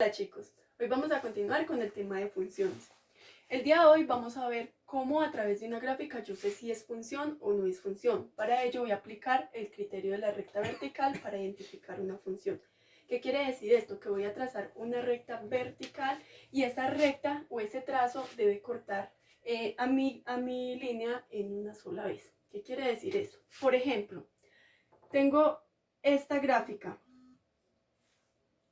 Hola chicos, hoy vamos a continuar con el tema de funciones. El día de hoy vamos a ver cómo a través de una gráfica yo sé si es función o no es función. Para ello voy a aplicar el criterio de la recta vertical para identificar una función. ¿Qué quiere decir esto? Que voy a trazar una recta vertical y esa recta o ese trazo debe cortar a mi línea en una sola vez. ¿Qué quiere decir eso? Por ejemplo, tengo esta gráfica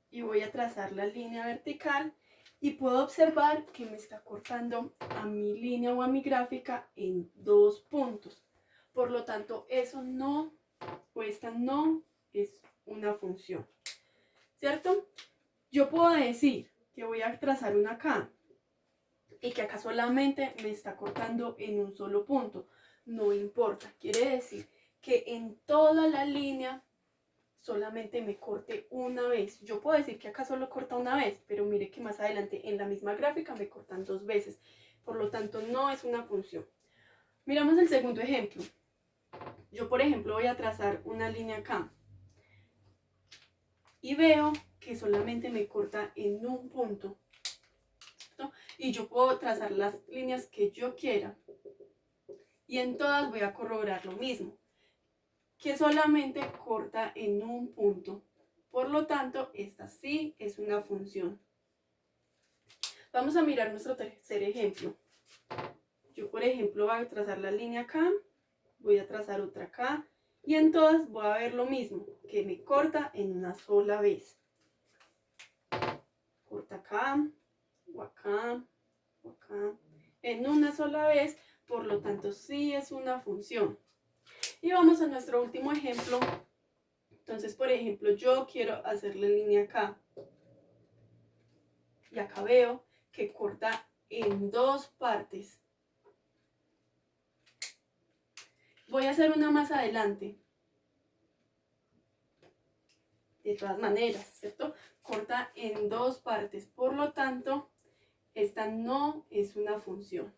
y voy a trazar la línea vertical y puedo observar que me está cortando a mi línea o a mi gráfica en dos puntos. Por lo tanto, eso no, o esta no es una función, ¿cierto? Yo puedo decir que voy a trazar una acá y que acá solamente me está cortando en un solo punto. No importa, quiere decir que en toda la línea solamente me corte una vez. Yo puedo decir que acá solo corta una vez, pero mire que más adelante en la misma gráfica me cortan dos veces. Por lo tanto, no es una función. Miramos el segundo ejemplo. Yo, por ejemplo, voy a trazar una línea acá y veo que solamente me corta en un punto, ¿no? Y yo puedo trazar las líneas que yo quiera y en todas voy a corroborar lo mismo, que solamente corta en un punto. Por lo tanto, esta sí es una función. Vamos a mirar nuestro tercer ejemplo. Yo, por ejemplo, voy a trazar la línea acá, voy a trazar otra acá, y en todas voy a ver lo mismo, que me corta en una sola vez. Corta acá, o acá, o acá, en una sola vez, por lo tanto sí es una función. Y vamos a nuestro último ejemplo. Entonces, por ejemplo, yo quiero hacer la línea acá, y acá veo que corta en dos partes. Voy a hacer una más adelante. De todas maneras, ¿cierto? Corta en dos partes, por lo tanto, esta no es una función.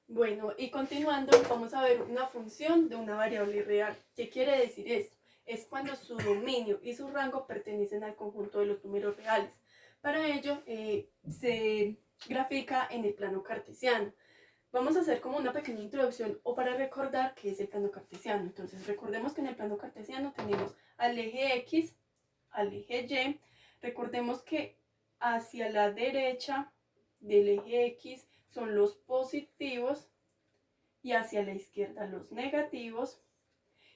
Bueno, y continuando, vamos a ver una función de una variable real. ¿Qué quiere decir esto? Es cuando su dominio y su rango pertenecen al conjunto de los números reales. Para ello, se grafica en el plano cartesiano. Vamos a hacer como una pequeña introducción o para recordar qué es el plano cartesiano. Entonces, recordemos que en el plano cartesiano tenemos al eje X, al eje Y. Recordemos que hacia la derecha del eje X son los positivos y hacia la izquierda los negativos.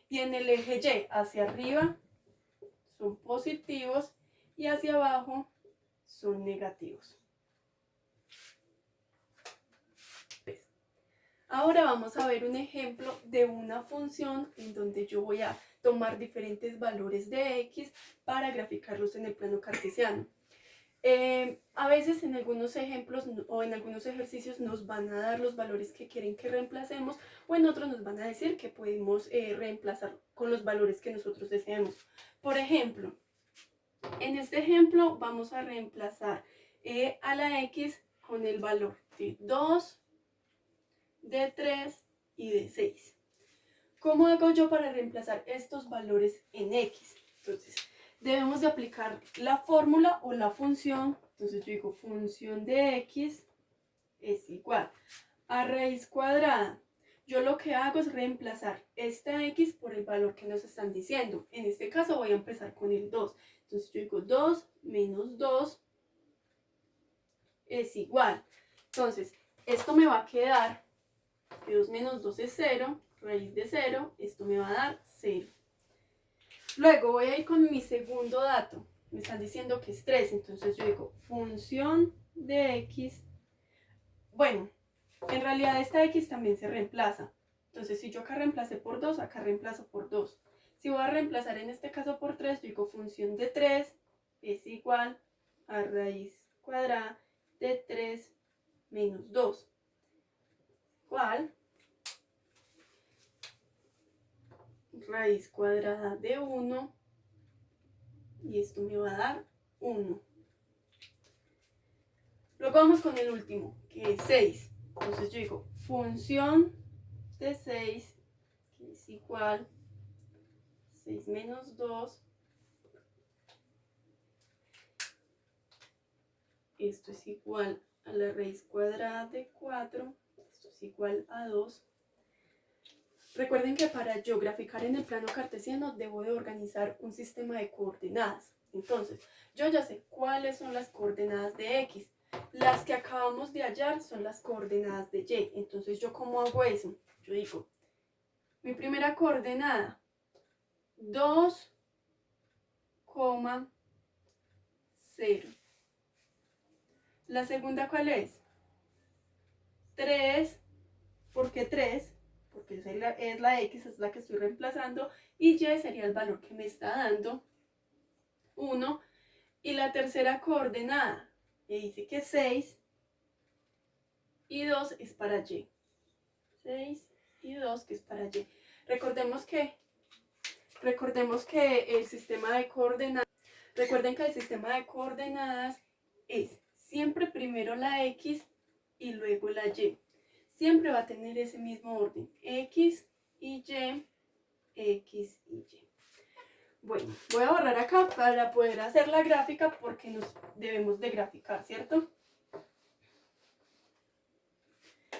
Y en el eje Y hacia arriba son positivos y hacia abajo son negativos. Ahora vamos a ver un ejemplo de una función en donde yo voy a tomar diferentes valores de X para graficarlos en el plano cartesiano. A veces en algunos ejemplos o en algunos ejercicios nos van a dar los valores que quieren que reemplacemos o en otros nos van a decir que podemos reemplazar con los valores que nosotros deseemos. Por ejemplo, en este ejemplo vamos a reemplazar a la X con el valor de 2, de 3 y de 6. ¿Cómo hago yo para reemplazar estos valores en X? Entonces, debemos de aplicar la fórmula o la función. Entonces yo digo función de X es igual a raíz cuadrada. Yo lo que hago es reemplazar esta X por el valor que nos están diciendo. En este caso voy a empezar con el 2. Entonces yo digo 2 menos 2 es igual. Entonces, esto me va a quedar que 2 menos 2 es 0, raíz de 0, esto me va a dar 0. Luego voy a ir con mi segundo dato, me están diciendo que es 3, entonces yo digo función de X, bueno, en realidad esta X también se reemplaza, entonces si yo acá reemplacé por 2, acá reemplazo por 2. Si voy a reemplazar en este caso por 3, yo digo función de 3 es igual a raíz cuadrada de 3 menos 2. ¿Cuál? Raíz cuadrada de 1 y esto me va a dar 1. Luego vamos con el último, que es 6. Entonces yo digo función de 6, que es igual 6 menos 2 esto es igual a la raíz cuadrada de 4, esto es igual a 2. Recuerden que para yo graficar en el plano cartesiano debo de organizar un sistema de coordenadas. Entonces, yo ya sé cuáles son las coordenadas de X. Las que acabamos de hallar son las coordenadas de Y. Entonces, ¿yo cómo hago eso? Yo digo, mi primera coordenada, 2,0. La segunda, ¿cuál es? 3. ¿Por qué 3? Porque es la X, es la que estoy reemplazando, y Y sería el valor que me está dando, 1. Y la tercera coordenada, me dice que 6, y 2 es para Y. 6 y 2 que es para Y. Recordemos que el sistema de coordenadas, recuerden que el sistema de coordenadas es siempre primero la X y luego la Y. Siempre va a tener ese mismo orden, X y Y, X y Y. Bueno, voy a borrar acá para poder hacer la gráfica porque nos debemos de graficar, ¿cierto?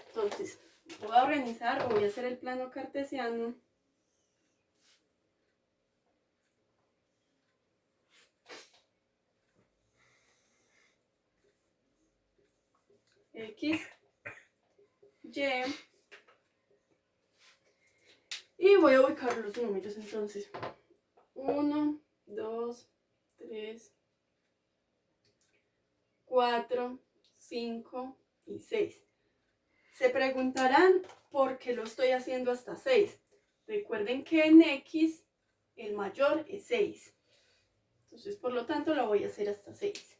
Entonces, voy a organizar o voy a hacer el plano cartesiano. X, y voy a ubicar los números. Entonces, 1, 2, 3, 4, 5 y 6. Se preguntarán por qué lo estoy haciendo hasta 6. Recuerden que en X el mayor es 6. Entonces, por lo tanto, lo voy a hacer hasta 6.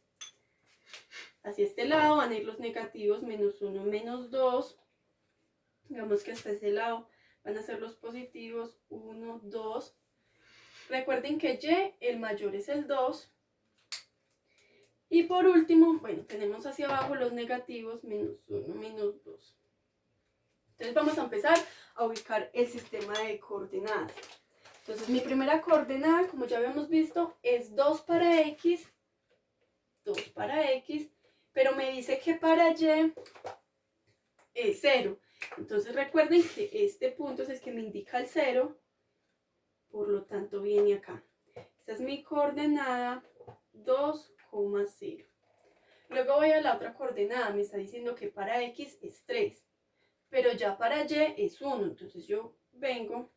Hacia este lado van a ir los negativos, menos 1, menos 2. Digamos que hasta este lado van a ser los positivos, 1, 2. Recuerden que Y, el mayor es el 2. Y por último, bueno, tenemos hacia abajo los negativos, menos 1, menos 2. Entonces vamos a empezar a ubicar el sistema de coordenadas. Entonces mi primera coordenada, como ya habíamos visto, es 2 para X, 2 para X, pero me dice que para Y es 0. Entonces recuerden que este punto es el que me indica el 0, por lo tanto viene acá. Esta es mi coordenada 2,0. Luego voy a la otra coordenada, me está diciendo que para X es 3, pero ya para Y es 1, entonces yo vengo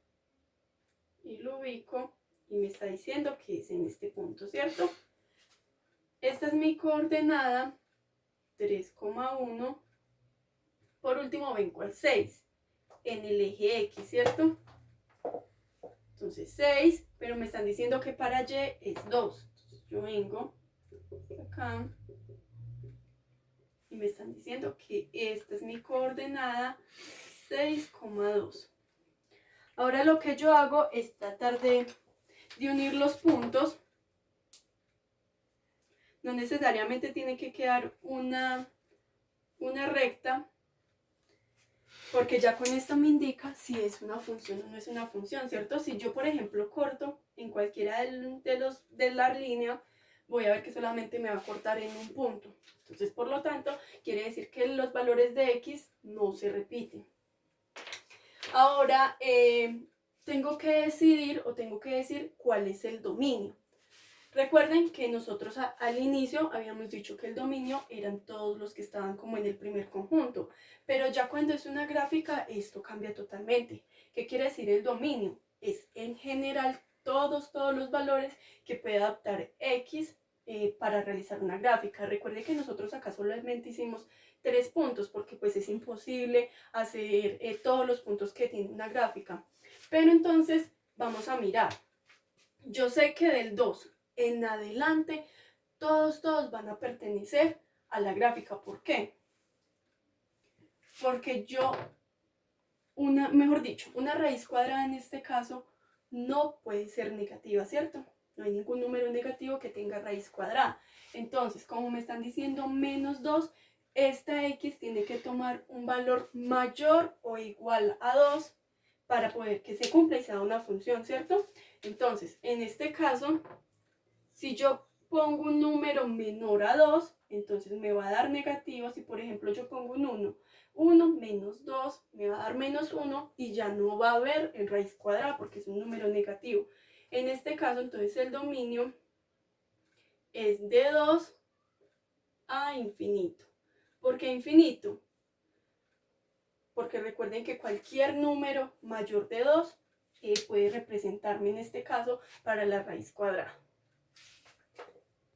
y lo ubico y me está diciendo que es en este punto, ¿cierto? Esta es mi coordenada 3,1. Por último vengo al 6, en el eje X, ¿cierto? Entonces 6, pero me están diciendo que para Y es 2. Entonces yo vengo acá y me están diciendo que esta es mi coordenada 6,2. Ahora lo que yo hago es tratar de unir los puntos. No necesariamente tiene que quedar una recta, porque ya con esto me indica si es una función o no es una función, ¿cierto? Si yo, por ejemplo, corto en cualquiera de la línea, voy a ver que solamente me va a cortar en un punto. Entonces, por lo tanto, quiere decir que los valores de X no se repiten. Ahora, tengo que decidir o tengo que decir cuál es el dominio. Recuerden que nosotros al inicio habíamos dicho que el dominio eran todos los que estaban como en el primer conjunto, pero ya cuando es una gráfica esto cambia totalmente. ¿Qué quiere decir el dominio? Es en general todos los valores que puede adaptar X para realizar una gráfica. Recuerden que nosotros acá solamente hicimos 3 puntos porque pues es imposible hacer todos los puntos que tiene una gráfica. Pero entonces vamos a mirar. Yo sé que del 2 en adelante todos van a pertenecer a la gráfica. ¿Por qué? Porque mejor dicho, una raíz cuadrada en este caso no puede ser negativa, ¿cierto? No hay ningún número negativo que tenga raíz cuadrada. Entonces, como me están diciendo menos 2, esta X tiene que tomar un valor mayor o igual a 2 para poder que se cumpla y sea una función, ¿cierto? Entonces, en este caso, si yo pongo un número menor a 2, entonces me va a dar negativo. Si por ejemplo yo pongo un 1, 1 menos 2 me va a dar menos 1 y ya no va a haber en raíz cuadrada porque es un número negativo. En este caso entonces el dominio es de 2 a infinito. ¿Por qué infinito? Porque recuerden que cualquier número mayor de 2 puede representarme en este caso para la raíz cuadrada.